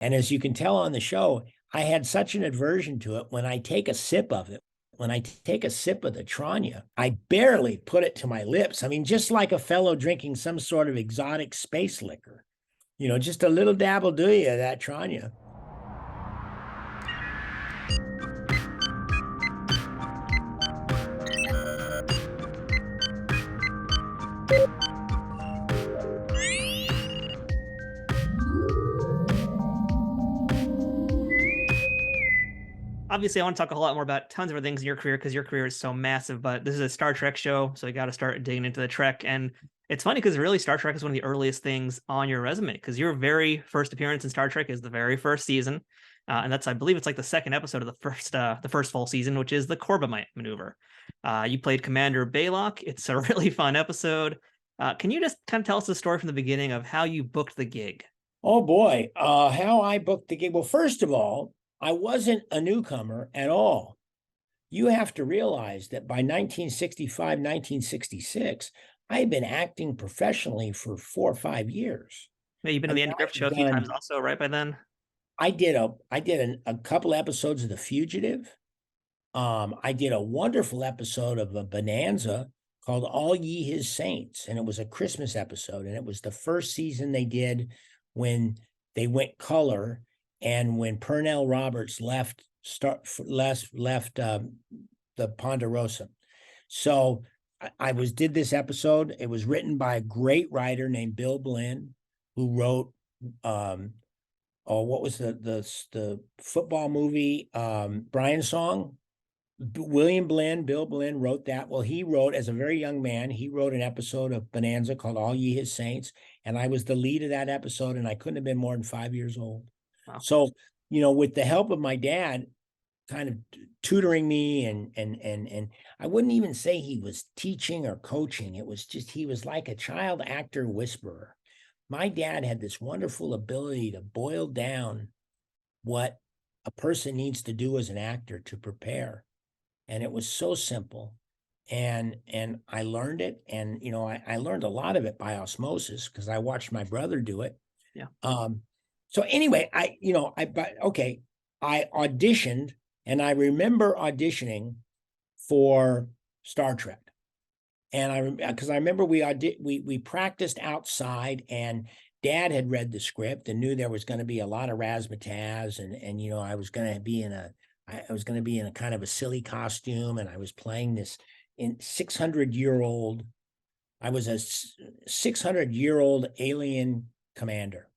And as you can tell on the show, I had such an aversion to it. When I take a sip of it, when I take a sip of the Tranya, I barely put it to my lips. I mean, just like a fellow drinking some sort of exotic space liquor, just a little dab will do you of that Tranya. Obviously, I want to talk a lot more about tons of other things in your career because your career is so massive, but this is a Star Trek show, so you got to start digging into the Trek. And it's funny because really Star Trek is one of the earliest things on your resume because your very first appearance in Star Trek is the very first season. And that's, I believe it's like the second episode of the first full season, which is the Corbomite Maneuver. You played Commander Balok. It's a really fun episode. Can you just kind of tell us the story from the beginning of how you booked the gig? Oh boy, how I booked the gig. Well, first of all, I wasn't a newcomer at all. You have to realize that by 1965, 1966, I had been acting professionally for 4 or 5 years. Yeah, you've been I on the mean, Andy I Griffith Show had a few times done, also, right by then? I did a couple episodes of The Fugitive. I did a wonderful episode of a Bonanza called All Ye His Saints, and it was a Christmas episode, and it was the first season they did when they went color, and when Pernell Roberts left the Ponderosa. So I did this episode. It was written by a great writer named Bill Blinn, who wrote what was the football movie Brian Song. Bill Blinn wrote that. Well, he wrote, as a very young man, he wrote an episode of Bonanza called All Ye His Saints. And I was the lead of that episode, and I couldn't have been more than 5 years old. Wow. So, with the help of my dad kind of tutoring me and I wouldn't even say he was teaching or coaching. It was just, he was like a child actor whisperer. My dad had this wonderful ability to boil down what a person needs to do as an actor to prepare. And it was so simple. And I learned it. And, I learned a lot of it by osmosis because I watched my brother do it. Yeah. So anyway, I auditioned, and I remember auditioning for Star Trek. And because I remember we practiced outside, and Dad had read the script and knew there was going to be a lot of razzmatazz, and I was going to be in a kind of a silly costume, and I was playing this in 600-year-old. I was a 600-year-old alien commander.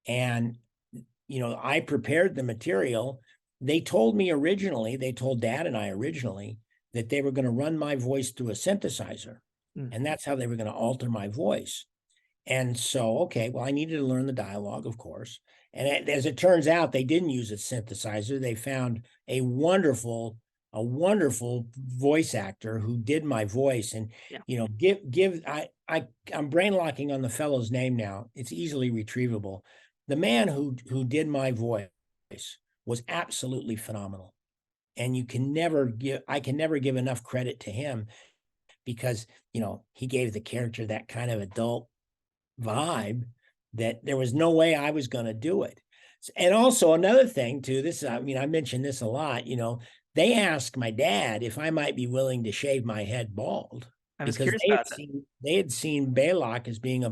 And, I prepared the material. They told Dad and I originally that they were going to run my voice through a synthesizer. And that's how they were going to alter my voice. And so, okay, well, I needed to learn the dialogue, of course. And as it turns out, they didn't use a synthesizer. They found a wonderful voice actor who did my voice. And, I'm brain locking on the fellow's name now. It's easily retrievable. The man who did my voice was absolutely phenomenal. And I can never give enough credit to him because, he gave the character that kind of adult vibe that there was no way I was going to do it. And also another thing too, I mentioned this a lot, they asked my dad if I might be willing to shave my head bald. I was curious about that. They had seen Balok as being a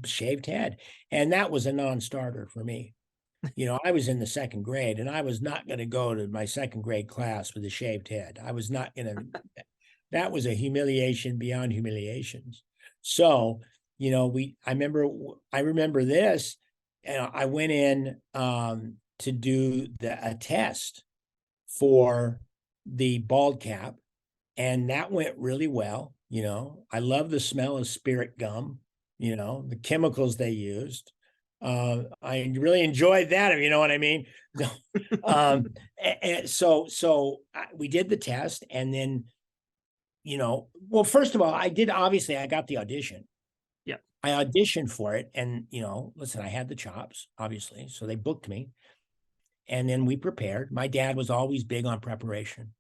shaved head. And that was a non-starter for me. I was in the second grade, and I was not going to go to my second grade class with a shaved head. I was not going to, that was a humiliation beyond humiliations. So, I remember this, and I went in to do a test for the bald cap, and that went really well. I love the smell of spirit gum, the chemicals they used. I really enjoyed that, if you know what I mean. And so we did the test, and then, well, first of all, I got the audition. Yeah. I auditioned for it, and, listen, I had the chops, obviously, so they booked me. And then we prepared. My dad was always big on preparation.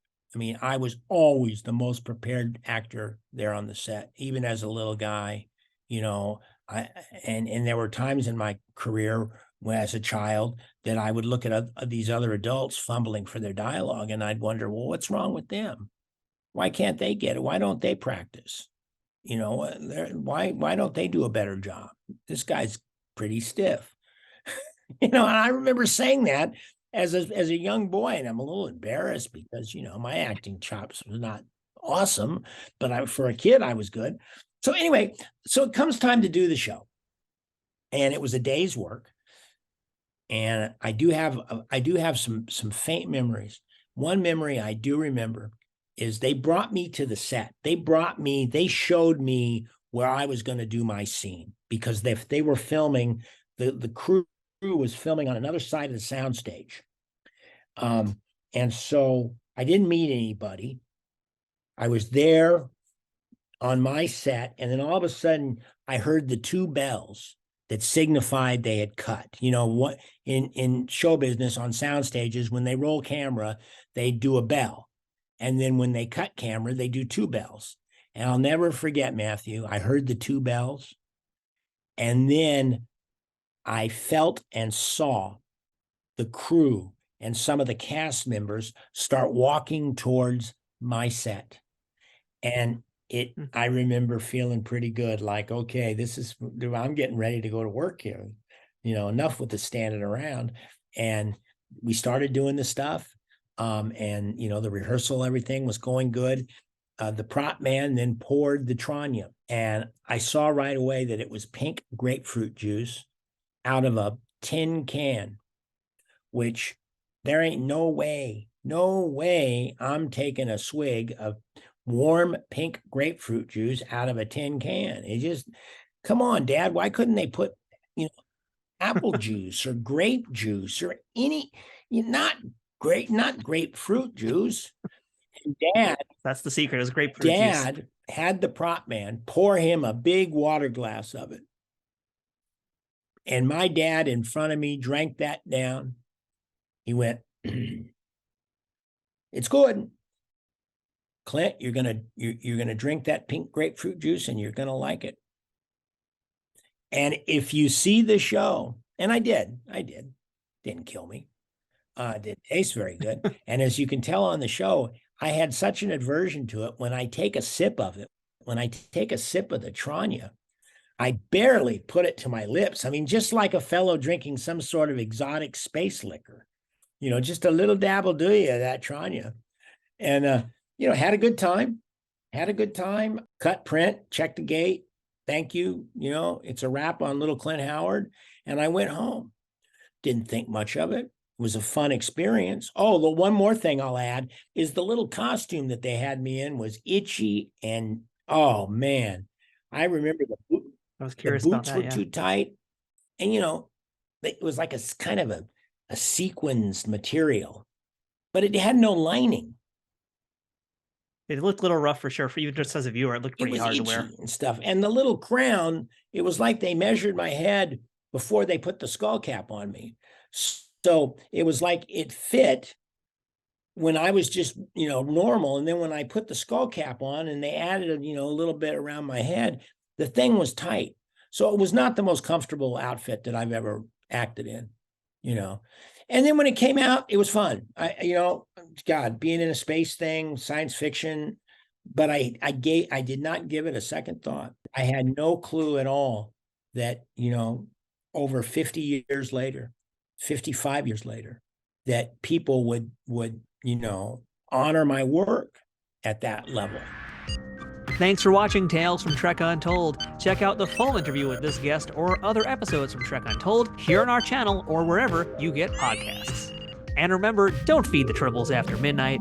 I was always the most prepared actor there on the set, even as a little guy, and there were times in my career as a child that I would look at these other adults fumbling for their dialogue, and I'd wonder, well, what's wrong with them? Why can't they get it? Why don't they practice? Why don't they do a better job? This guy's pretty stiff. And I remember saying that as a young boy, and I'm a little embarrassed because my acting chops was not awesome, but for a kid I was good. So anyway, so it comes time to do the show, and it was a day's work, and I do have some faint memories. One memory I do remember is they brought me to the set. They showed me where I was going to do my scene, because they were filming, the crew was filming on another side of the soundstage. And so I didn't meet anybody. I was there on my set, and then all of a sudden I heard the two bells that signified they had cut. What in show business on sound stages, when they roll camera, they do a bell. And then when they cut camera, they do two bells. And I'll never forget, Matthew, I heard the two bells, and then I felt and saw the crew and some of the cast members start walking towards my set. And I remember feeling pretty good, like, okay, I'm getting ready to go to work here. Enough with the standing around. And we started doing the stuff. And the rehearsal, everything was going good. The prop man then poured the Tranya, and I saw right away that it was pink grapefruit juice out of a tin can, which there ain't no way I'm taking a swig of warm pink grapefruit juice out of a tin can. It just, come on, Dad, why couldn't they put, apple juice or grape juice or not grapefruit juice? And Dad, that's the secret, is grapefruit juice. Dad had the prop man pour him a big water glass of it. And my dad in front of me drank that down. He went, it's good. Clint, you're gonna drink that pink grapefruit juice and you're gonna like it. And if you see the show, and I did, didn't kill me. Didn't taste very good. And as you can tell on the show, I had such an aversion to it. When I take a sip of it, when I take a sip of the Tranya, I barely put it to my lips. I mean, just like a fellow drinking some sort of exotic space liquor, just a little dab will do you, that Tranya. And, had a good time, cut print, checked the gate. Thank you. It's a wrap on little Clint Howard. And I went home. Didn't think much of it. It was a fun experience. Oh, the one more thing I'll add is the little costume that they had me in was itchy. And oh man, I remember the boots were too tight. And it was like a kind of a sequins material, but it had no lining. It looked a little rough for sure. For you, just as a viewer, it looked pretty hard to wear and stuff. And the little crown, it was like they measured my head before they put the skull cap on me. So it was like it fit when I was just, normal. And then when I put the skull cap on and they added, a little bit around my head, the thing was tight. So it was not the most comfortable outfit that I've ever acted in, And then when it came out, it was fun. God, being in a space thing, science fiction, but I did not give it a second thought. I had no clue at all that, over 50 years later, 55 years later, that people would honor my work at that level. Thanks for watching Tales from Trek Untold. Check out the full interview with this guest or other episodes from Trek Untold here on our channel or wherever you get podcasts. And remember, don't feed the tribbles after midnight.